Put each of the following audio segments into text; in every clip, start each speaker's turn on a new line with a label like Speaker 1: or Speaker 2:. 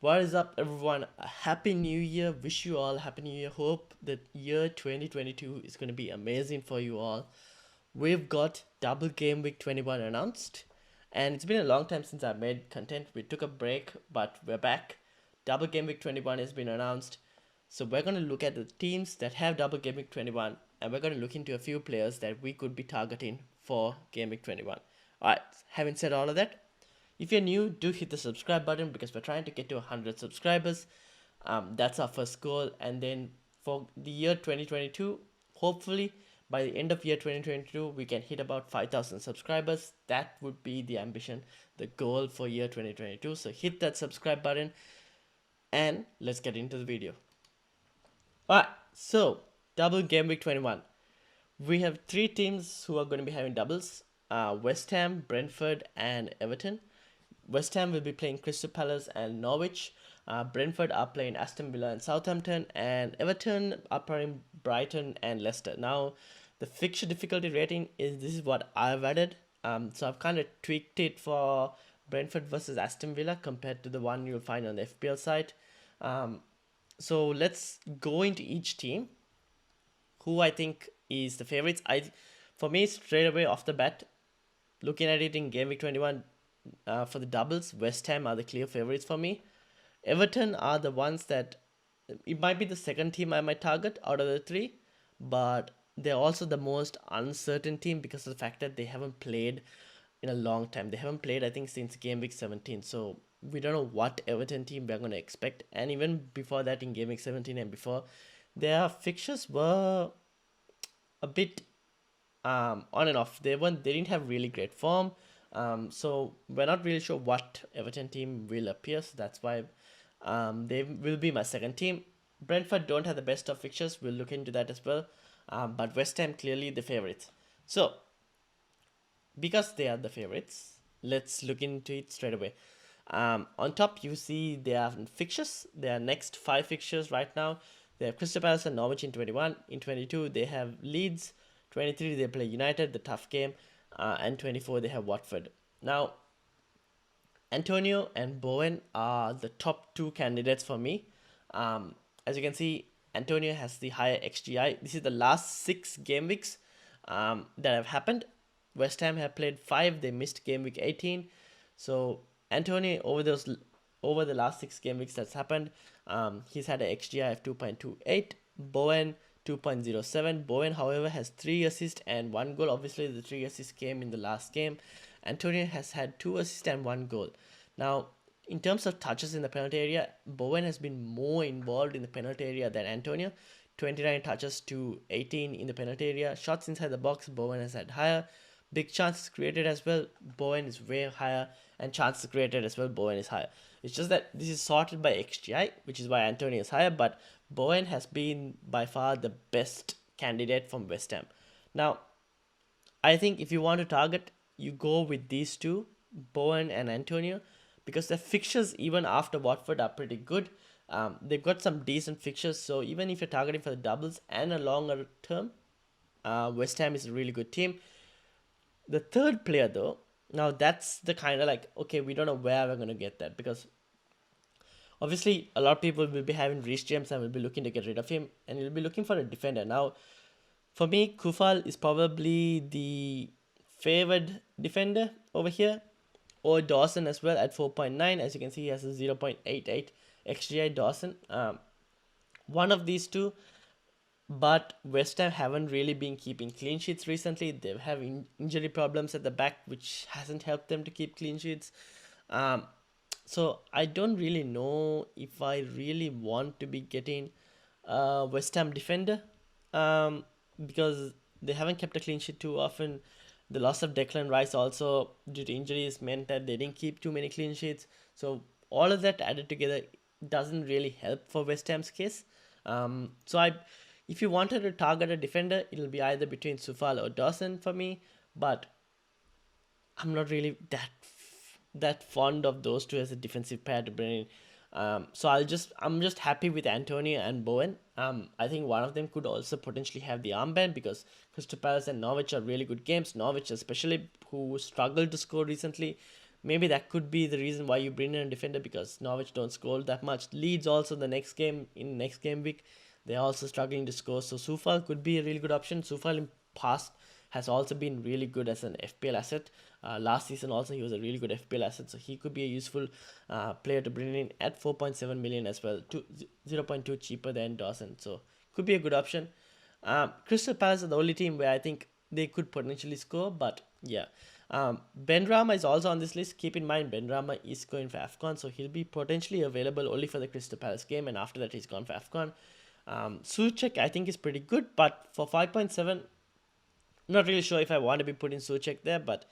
Speaker 1: What is up, everyone? A happy new year. Wish you all a happy new year. Hope that year 2022 is going to be amazing for you all. We've got double game week 21 announced, and it's been a long time since I made content. We took a break, but we're back. Double game week 21 has been announced. So we're going to look at the teams that have double game week 21, and we're going to look into a few players that we could be targeting for game week 21. Alright, having said all of that, if you're new, do hit the subscribe button because we're trying to get to 100 subscribers. That's our first goal. And then for the year 2022, hopefully by the end of year 2022, we can hit about 5,000 subscribers. That would be the ambition, the goal for year 2022. So hit that subscribe button and let's get into the video. Alright, so double game week 21. We have three teams who are going to be having doubles. West Ham, Brentford, and Everton. West Ham will be playing Crystal Palace and Norwich. Brentford are playing Aston Villa and Southampton, and Everton are playing Brighton and Leicester. Now, the fixture difficulty rating is what I've added. So I've kind of tweaked it for Brentford versus Aston Villa compared to the one you'll find on the FPL site. So let's go into each team. Who I think is the favorites? For me, straight away off the bat, looking at it in Game Week 21. For the doubles, West Ham are the clear favorites for me. Everton are the ones that it might be the second team I might target out of the three, but they're also the most uncertain team because of the fact that they haven't played in a long time. They haven't played, I think, since game week 17. So we don't know what Everton team we're going to expect. And even before that, in game week 17 and before, their fixtures were a bit on and off. They didn't have really great form. So we're not really sure what Everton team will appear. So that's why they will be my second team. Brentford don't have the best of fixtures. We'll look into that as well. But West Ham clearly the favorites. So because they are the favorites, let's look into it straight away. On top, you see their fixtures. Their next 5 fixtures right now. They have Crystal Palace and Norwich in 21. In 22, they have Leeds. 23, they play United, the tough game. And 24, they have Watford. Now, Antonio and Bowen are the top 2 candidates for me. As you can see, Antonio has the higher XGI. This is the last 6 game weeks that have happened. West Ham have played 5. They missed game week 18. So Antonio, over the last 6 game weeks that's happened, he's had an XGI of 2.28. Bowen 2.07. Bowen, however, has 3 assists and 1 goal. Obviously, the 3 assists came in the last game. Antonio has had 2 assists and 1 goal. Now, in terms of touches in the penalty area, Bowen has been more involved in the penalty area than Antonio. 29 touches to 18 in the penalty area. Shots inside the box, Bowen has had higher. Big chances created as well, Bowen is way higher. And chances created as well, Bowen is higher. It's just that this is sorted by XGI, which is why Antonio is higher. But Bowen has been by far the best candidate from West Ham. Now, I think if you want to target, you go with these two, Bowen and Antonio, because their fixtures even after Watford are pretty good. They've got some decent fixtures, so even if you're targeting for the doubles and a longer term, West Ham is a really good team. The third player though, now that's the kind of like, okay, we don't know where we're going to get that, because obviously a lot of people will be having Reece James and will be looking to get rid of him, and you'll be looking for a defender. Now, for me, Kufal is probably the favored defender over here, or Dawson as well at 4.9. As you can see, he has a 0.88 XGI. Dawson, one of these two. But West Ham haven't really been keeping clean sheets recently. They're having injury problems at the back, which hasn't helped them to keep clean sheets. So I don't really know if I really want to be getting a West Ham defender, because they haven't kept a clean sheet too often. The loss of Declan Rice also due to injuries meant that they didn't keep too many clean sheets. So all of that added together doesn't really help for West Ham's case. If you wanted to target a defender, it'll be either between Sufal or Dawson for me, but I'm not really that fond of those two as a defensive pair to bring in. So I'm just happy with Antonio and Bowen. I think one of them could also potentially have the armband, because Crystal Palace and Norwich are really good games. Norwich especially, who struggled to score recently, maybe that could be the reason why you bring in a defender, because Norwich don't score that much. Leeds also the next game in next game week, they're also struggling to score. So Sufal could be a really good option. Sufal in past has also been really good as an FPL asset. Last season also he was a really good FPL asset, so he could be a useful player to bring in at 4.7 million as well, 0.2 cheaper than Dawson. So could be a good option. Crystal Palace are the only team where I think they could potentially score, but yeah. Ben Rama is also on this list. Keep in mind, Ben Rama is going for AFCON, so he'll be potentially available only for the Crystal Palace game, and after that, he's gone for AFCON. Suchek, I think, is pretty good, but for 5.7, not really sure if I want to be putting Suchek there, but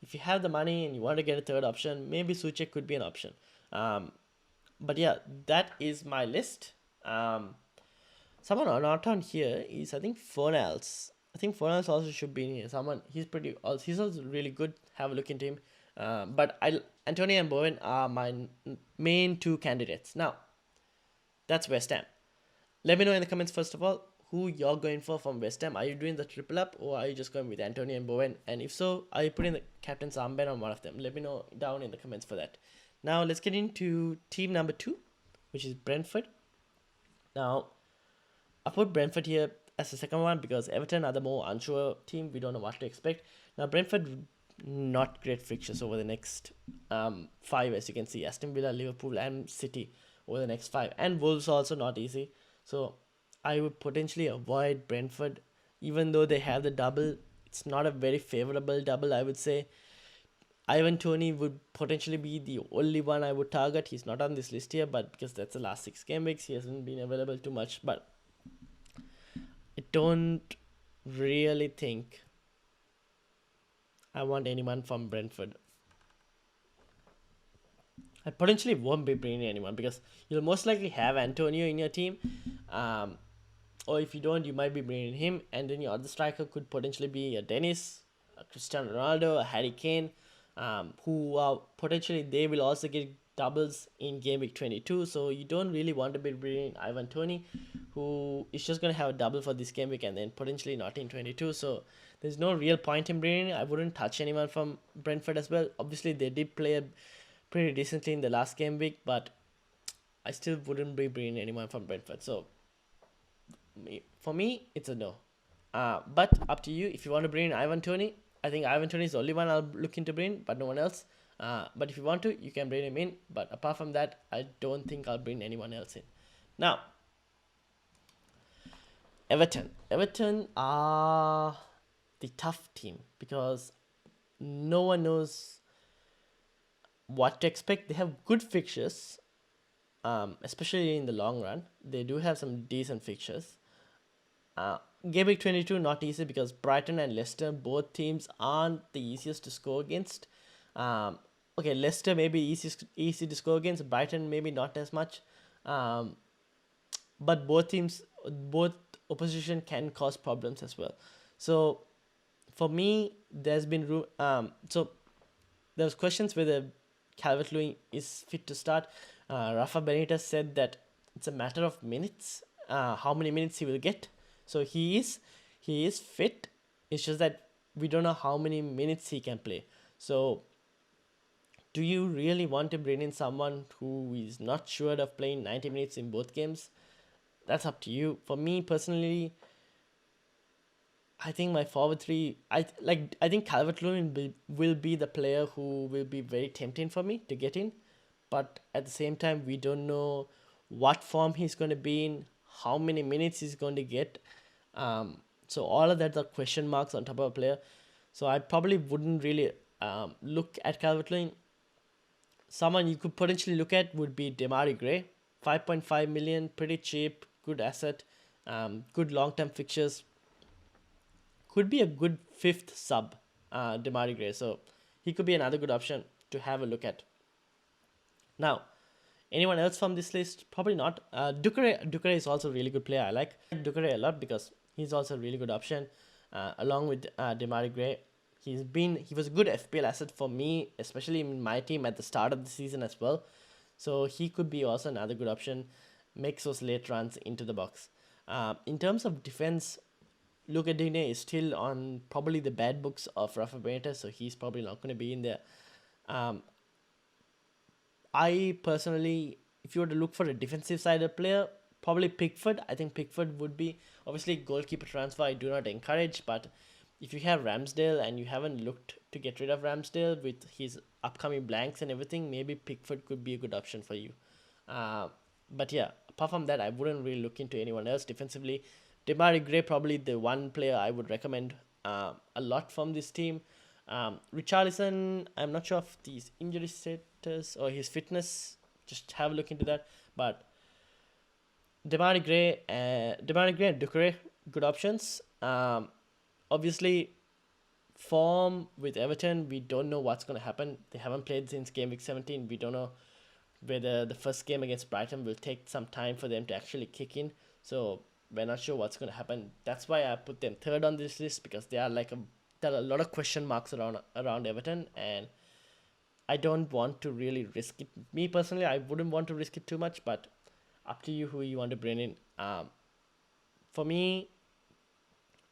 Speaker 1: if you have the money and you want to get a third option, maybe Suchek could be an option. But yeah, that is my list. Someone not on here is, I think, Fornals. I think Fornals also should be in here. He's also really good. Have a look into him. But Antonio and Bowen are my main two candidates. Now, that's West Ham. Let me know in the comments, first of all, who you're going for from West Ham. Are you doing the triple up, or are you just going with Antonio and Bowen? And if so, are you putting the captain's armband on one of them? Let me know down in the comments for that. Now, let's get into team number 2, which is Brentford. Now, I put Brentford here as the second one because Everton are the more unsure team. We don't know what to expect. Now, Brentford, not great fixtures over the next 5, as you can see. Aston Villa, Liverpool, and City over the next 5. And Wolves also not easy. So, I would potentially avoid Brentford. Even though they have the double, it's not a very favorable double, I would say. Ivan Toney would potentially be the only one I would target. He's not on this list here, but because that's the last 6 game weeks, he hasn't been available too much. But I don't really think I want anyone from Brentford. I potentially won't be bringing anyone because you'll most likely have Antonio in your team. Or if you don't, you might be bringing him. And then your other striker could potentially be a Dennis, a Cristiano Ronaldo, a Harry Kane, who are potentially, they will also get doubles in game week 22. So you don't really want to be bringing Ivan Toney, who is just going to have a double for this game week and then potentially not in 22. So there's no real point in bringing. I wouldn't touch anyone from Brentford as well. Obviously, they did play pretty decently in the last game week, but I still wouldn't be bringing anyone from Brentford. So for me, it's a no. But up to you. If you want to bring in Ivan Toney, I think Ivan Toney is the only one I'll look into bring, but no one else. But if you want to, you can bring him in. But apart from that, I don't think I'll bring anyone else in. Now, Everton. Everton are the tough team because no one knows what to expect. They have good fixtures, especially in the long run. They do have some decent fixtures. Game week 22 not easy because Brighton and Leicester, both teams aren't the easiest to score against. Okay, Leicester maybe easy to score against. Brighton maybe not as much. But both opposition can cause problems as well. So for me, there's been so there's questions whether Calvert-Lewin is fit to start. Rafa Benitez said that it's a matter of minutes, how many minutes he will get. So he is fit. It's just that we don't know how many minutes he can play. So do you really want to bring in someone who is not sure of playing 90 minutes in both games? That's up to you. For me personally, I think my forward 3, I think Calvert-Lewin will be the player who will be very tempting for me to get in. But at the same time, we don't know what form he's going to be in, how many minutes he's going to get. So all of that are question marks on top of a player. So I probably wouldn't really look at Calvert-Lewin. Someone you could potentially look at would be Demarai Gray. 5.5 million, pretty cheap, good asset, good long-term fixtures. Could be a good 5th sub, Demarai Gray. So he could be another good option to have a look at. Now, anyone else from this list? Probably not. Doucouré is also a really good player. I like Doucouré a lot because he's also a really good option, along with Demarai Gray. He was a good FPL asset for me, especially in my team at the start of the season as well. So he could be also another good option. Makes those late runs into the box. In terms of defense, Luca Digne is still on probably the bad books of Rafa Benitez, so he's probably not going to be in there. I personally, if you were to look for a defensive sided player, probably Pickford. I think Pickford would be, obviously, goalkeeper transfer I do not encourage, but if you have Ramsdale and you haven't looked to get rid of Ramsdale with his upcoming blanks and everything, maybe Pickford could be a good option for you. Uh, but yeah, apart from that, I wouldn't really look into anyone else defensively. Demarai Gray, probably the one player I would recommend a lot from this team. Richarlison, I'm not sure of his injury status or his fitness. Just have a look into that. But Demarai Gray and Ducre, good options. Obviously, form with Everton, we don't know what's going to happen. They haven't played since game week 17. We don't know whether the first game against Brighton will take some time for them to actually kick in. So we're not sure what's going to happen. That's why I put them third on this list, because there are a lot of question marks around Everton, and I don't want to really risk it. Me personally, I wouldn't want to risk it too much, but up to you who you want to bring in. For me,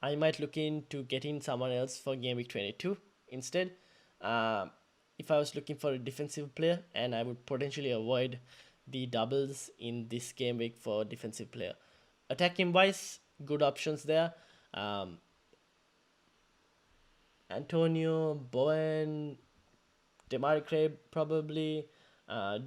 Speaker 1: I might look into getting someone else for game week 22 instead. Um, if I was looking for a defensive player, and I would potentially avoid the doubles in this game week for defensive player. Attacking wise, good options there. Um, Antonio, Bowen, Demarai Gray probably,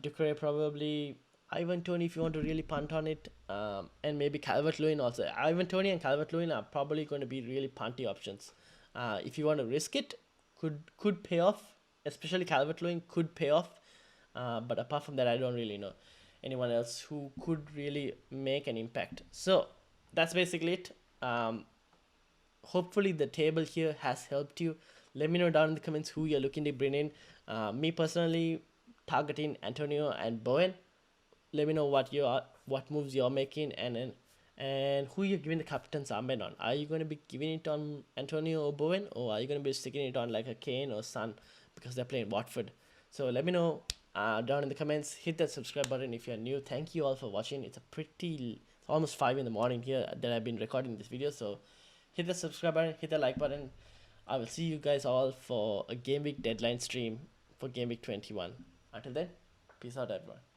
Speaker 1: Ducre probably, Ivan Tony if you want to really punt on it, and maybe Calvert Lewin also. Ivan Tony and Calvert Lewin are probably going to be really punty options. If you want to risk it, could pay off, especially Calvert Lewin could pay off. But apart from that, I don't really know anyone else who could really make an impact. So that's basically it. Hopefully the table here has helped you. Let me know down in the comments who you're looking to bring in. Me personally, targeting Antonio and Bowen. Let me know what moves you're making, and who you're giving the captain's armband on. Are you going to be giving it on Antonio or Bowen, or are you going to be sticking it on like a Kane or Son because they're playing Watford? So let me know down in the comments. Hit that subscribe button if you're new. Thank you all for watching. It's almost 5 in the morning here that I've been recording this video. So hit the subscribe button, hit the like button. I will see you guys all for a game week deadline stream for game week 21. Until then, peace out, everyone.